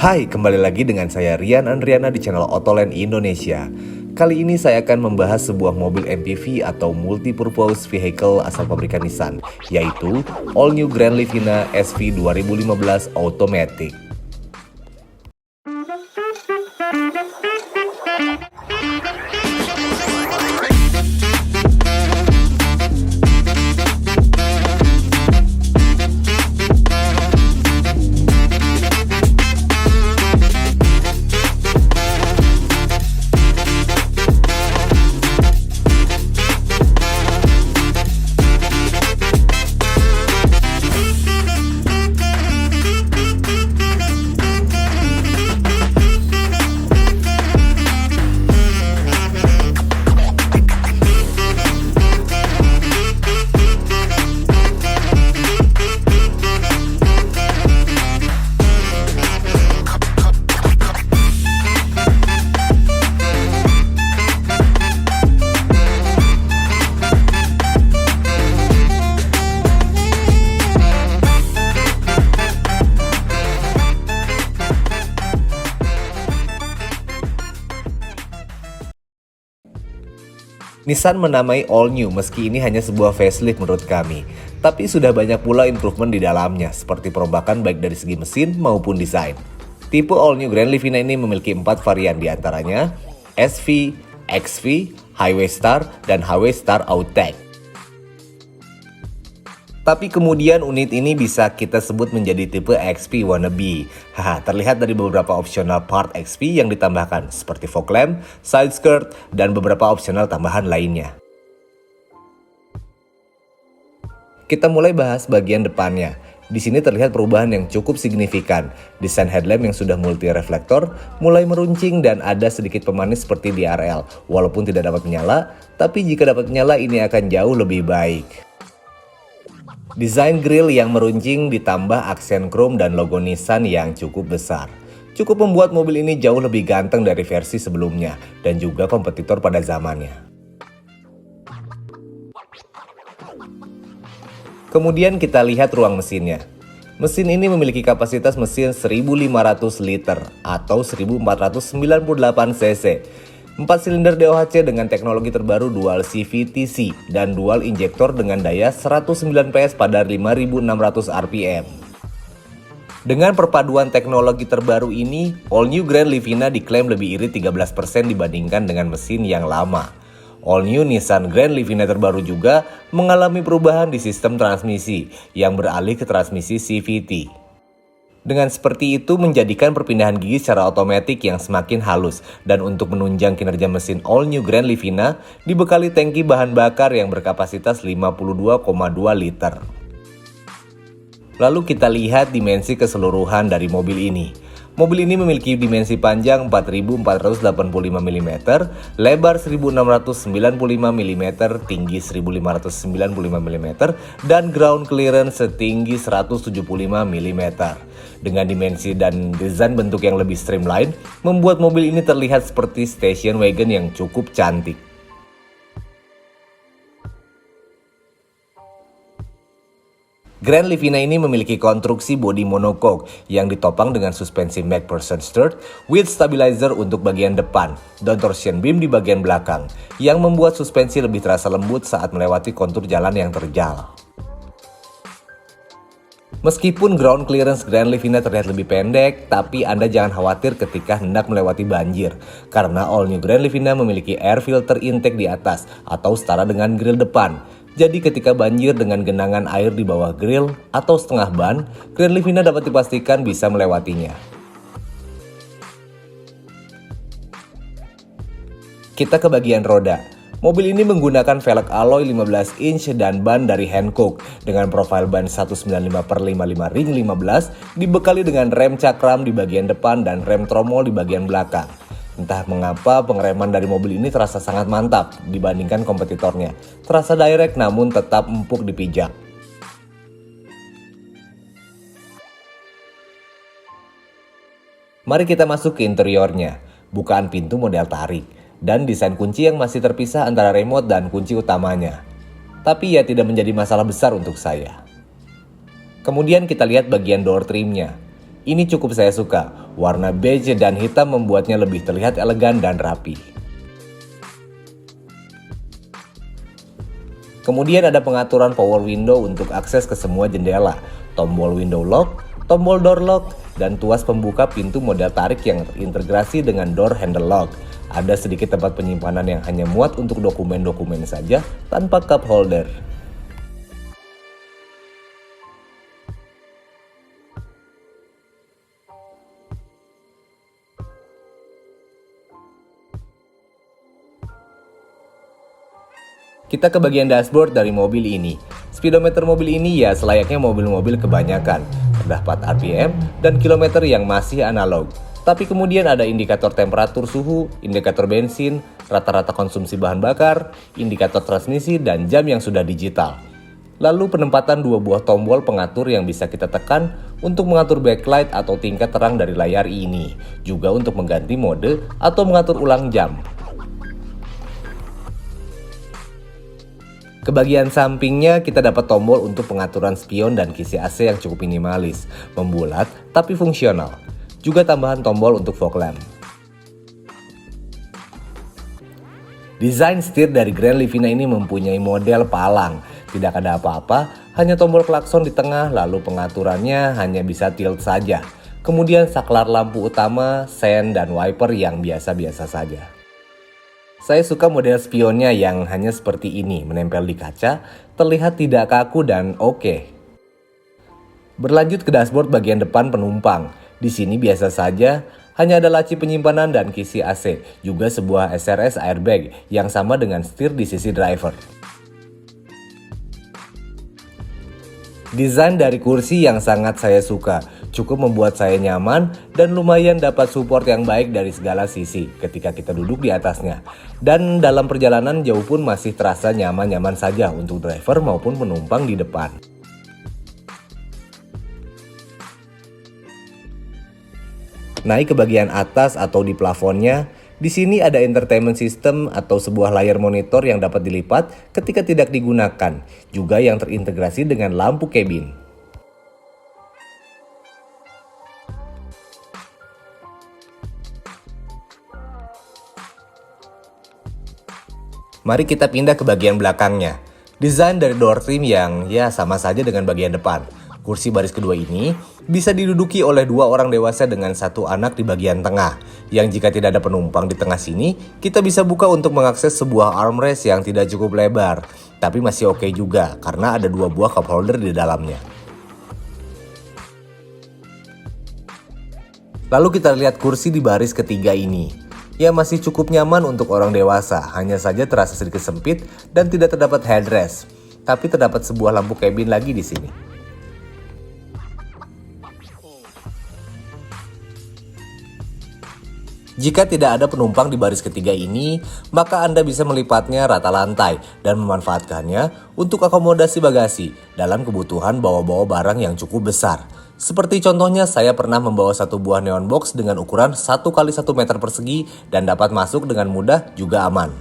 Hai, kembali lagi dengan saya Rian Andriana di channel Autoland Indonesia. Kali ini saya akan membahas sebuah mobil MPV atau Multi-Purpose Vehicle asal pabrikan Nissan, yaitu All New Grand Livina SV 2015 Automatic. Nissan menamai All New meski ini hanya sebuah facelift menurut kami. Tapi sudah banyak pula improvement di dalamnya, seperti perombakan baik dari segi mesin maupun desain. Tipe All New Grand Livina ini memiliki 4 varian diantaranya SV, XV, Highway Star, dan Highway Star Outtech. Tapi kemudian unit ini bisa kita sebut menjadi tipe XP wannabe. Terlihat dari beberapa opsional part XP yang ditambahkan seperti fog lamp, side skirt, dan beberapa opsional tambahan lainnya. Kita mulai bahas bagian depannya. Di sini terlihat perubahan yang cukup signifikan. Desain headlamp yang sudah multi reflektor mulai meruncing dan ada sedikit pemanis seperti di RL. Walaupun tidak dapat menyala, tapi jika dapat menyala ini akan jauh lebih baik. Desain grill yang meruncing ditambah aksen chrome dan logo Nissan yang cukup besar. Cukup membuat mobil ini jauh lebih ganteng dari versi sebelumnya dan juga kompetitor pada zamannya. Kemudian kita lihat ruang mesinnya. Mesin ini memiliki kapasitas mesin 1500 liter atau 1498 cc. 4 silinder DOHC dengan teknologi terbaru dual CVT-C dan dual injektor dengan daya 109 PS pada 5600 rpm. Dengan perpaduan teknologi terbaru ini, All New Grand Livina diklaim lebih irit 13% dibandingkan dengan mesin yang lama. All New Nissan Grand Livina terbaru juga mengalami perubahan di sistem transmisi yang beralih ke transmisi CVT. Dengan seperti itu menjadikan perpindahan gigi secara otomatis yang semakin halus dan untuk menunjang kinerja mesin All New Grand Livina dibekali tangki bahan bakar yang berkapasitas 52,2 liter. Lalu kita lihat dimensi keseluruhan dari mobil ini. Mobil ini memiliki dimensi panjang 4485 mm, lebar 1695 mm, tinggi 1595 mm, dan ground clearance setinggi 175 mm. Dengan dimensi dan desain bentuk yang lebih streamline, membuat mobil ini terlihat seperti station wagon yang cukup cantik. Grand Livina ini memiliki konstruksi bodi monocoque yang ditopang dengan suspensi MacPherson stirred with stabilizer untuk bagian depan dan torsion beam di bagian belakang yang membuat suspensi lebih terasa lembut saat melewati kontur jalan yang terjal. Meskipun ground clearance Grand Livina terlihat lebih pendek, tapi Anda jangan khawatir ketika hendak melewati banjir karena All New Grand Livina memiliki air filter intake di atas atau setara dengan grill depan. Jadi ketika banjir dengan genangan air di bawah grill atau setengah ban, Grand Livina dapat dipastikan bisa melewatinya. Kita ke bagian roda. Mobil ini menggunakan velg alloy 15 inch dan ban dari Hankook dengan profil ban 195/55 ring 15 dibekali dengan rem cakram di bagian depan dan rem tromol di bagian belakang. Entah mengapa pengereman dari mobil ini terasa sangat mantap dibandingkan kompetitornya. Terasa direct namun tetap empuk dipijak. Mari kita masuk ke interiornya. Bukaan pintu model tarik dan desain kunci yang masih terpisah antara remote dan kunci utamanya. Tapi ya tidak menjadi masalah besar untuk saya. Kemudian kita lihat bagian door trimnya. Ini cukup saya suka. Warna beige dan hitam membuatnya lebih terlihat elegan dan rapi. Kemudian ada pengaturan power window untuk akses ke semua jendela, tombol window lock, tombol door lock, dan tuas pembuka pintu model tarik yang terintegrasi dengan door handle lock. Ada sedikit tempat penyimpanan yang hanya muat untuk dokumen-dokumen saja tanpa cup holder. Kita ke bagian dashboard dari mobil ini. Speedometer mobil ini ya selayaknya mobil-mobil kebanyakan. Terdapat RPM dan kilometer yang masih analog. Tapi kemudian ada indikator temperatur suhu, indikator bensin, rata-rata konsumsi bahan bakar, indikator transmisi, dan jam yang sudah digital. Lalu penempatan dua buah tombol pengatur yang bisa kita tekan untuk mengatur backlight atau tingkat terang dari layar ini. Juga untuk mengganti mode atau mengatur ulang jam. Ke bagian sampingnya kita dapat tombol untuk pengaturan spion dan kisi AC yang cukup minimalis, membulat tapi fungsional. Juga tambahan tombol untuk fog lamp. Desain setir dari Grand Livina ini mempunyai model palang. Tidak ada apa-apa, hanya tombol klakson di tengah, lalu pengaturannya hanya bisa tilt saja. Kemudian saklar lampu utama, sen, dan wiper yang biasa-biasa saja. Saya suka model spionnya yang hanya seperti ini, menempel di kaca, terlihat tidak kaku dan oke. Berlanjut ke dashboard bagian depan penumpang. Di sini biasa saja, hanya ada laci penyimpanan dan kisi AC, juga sebuah SRS airbag yang sama dengan setir di sisi driver. Desain dari kursi yang sangat saya suka, cukup membuat saya nyaman dan lumayan dapat support yang baik dari segala sisi ketika kita duduk di atasnya. Dan dalam perjalanan jauh pun masih terasa nyaman-nyaman saja untuk driver maupun penumpang di depan. Naik ke bagian atas atau di plafonnya, di sini ada entertainment system atau sebuah layar monitor yang dapat dilipat ketika tidak digunakan, juga yang terintegrasi dengan lampu kabin. Mari kita pindah ke bagian belakangnya. Desain dari door trim yang ya sama saja dengan bagian depan. Kursi baris kedua ini bisa diduduki oleh dua orang dewasa dengan satu anak di bagian tengah. Yang jika tidak ada penumpang di tengah sini, kita bisa buka untuk mengakses sebuah armrest yang tidak cukup lebar. Tapi masih oke juga karena ada dua buah cup holder di dalamnya. Lalu kita lihat kursi di baris ketiga ini. Ya masih cukup nyaman untuk orang dewasa, hanya saja terasa sedikit sempit dan tidak terdapat headrest. Tapi terdapat sebuah lampu kabin lagi di sini. Jika tidak ada penumpang di baris ketiga ini, maka Anda bisa melipatnya rata lantai dan memanfaatkannya untuk akomodasi bagasi dalam kebutuhan bawa-bawa barang yang cukup besar. Seperti contohnya saya pernah membawa satu buah neon box dengan ukuran 1 x 1 meter persegi dan dapat masuk dengan mudah juga aman.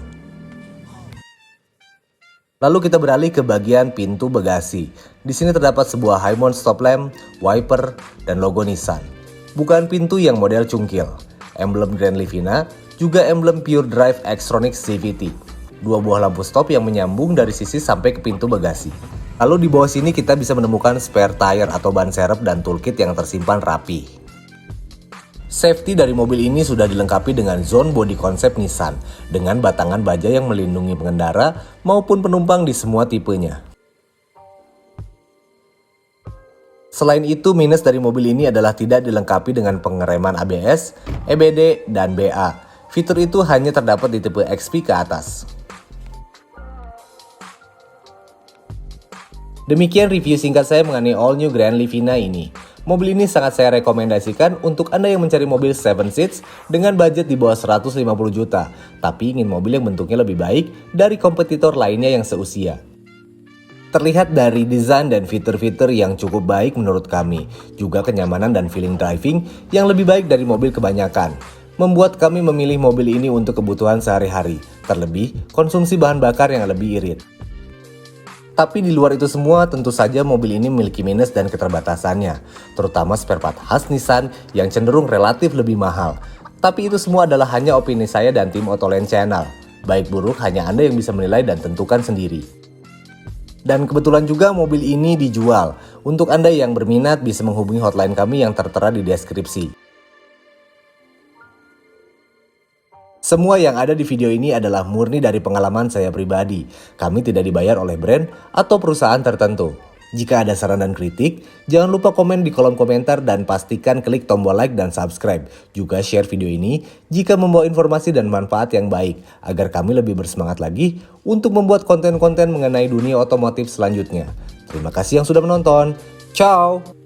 Lalu kita beralih ke bagian pintu bagasi. Di sini terdapat sebuah high mount stop lamp, wiper, dan logo Nissan. Bukan pintu yang model cungkil. Emblem Grand Livina, juga emblem Pure Drive Xtronics CVT. Dua buah lampu stop yang menyambung dari sisi sampai ke pintu bagasi. Lalu di bawah sini kita bisa menemukan spare tire atau ban serep dan toolkit yang tersimpan rapi. Safety dari mobil ini sudah dilengkapi dengan zone body konsep Nissan, dengan batangan baja yang melindungi pengendara maupun penumpang di semua tipenya. Selain itu, minus dari mobil ini adalah tidak dilengkapi dengan pengereman ABS, EBD, dan BA. Fitur itu hanya terdapat di tipe XP ke atas. Demikian review singkat saya mengenai all new Grand Livina ini. Mobil ini sangat saya rekomendasikan untuk Anda yang mencari mobil 7 seats dengan budget di bawah 150 juta, tapi ingin mobil yang bentuknya lebih baik dari kompetitor lainnya yang seusia. Terlihat dari desain dan fitur-fitur yang cukup baik menurut kami, juga kenyamanan dan feeling driving yang lebih baik dari mobil kebanyakan, membuat kami memilih mobil ini untuk kebutuhan sehari-hari, terlebih konsumsi bahan bakar yang lebih irit. Tapi di luar itu semua, tentu saja mobil ini memiliki minus dan keterbatasannya, terutama spare part khas Nissan yang cenderung relatif lebih mahal. Tapi itu semua adalah hanya opini saya dan tim Autoland Channel. Baik buruk hanya Anda yang bisa menilai dan tentukan sendiri. Dan kebetulan juga mobil ini dijual. Untuk Anda yang berminat bisa menghubungi hotline kami yang tertera di deskripsi. Semua yang ada di video ini adalah murni dari pengalaman saya pribadi. Kami tidak dibayar oleh brand atau perusahaan tertentu. Jika ada saran dan kritik, jangan lupa komen di kolom komentar dan pastikan klik tombol like dan subscribe. Juga share video ini jika membawa informasi dan manfaat yang baik, agar kami lebih bersemangat lagi untuk membuat konten-konten mengenai dunia otomotif selanjutnya. Terima kasih yang sudah menonton. Ciao!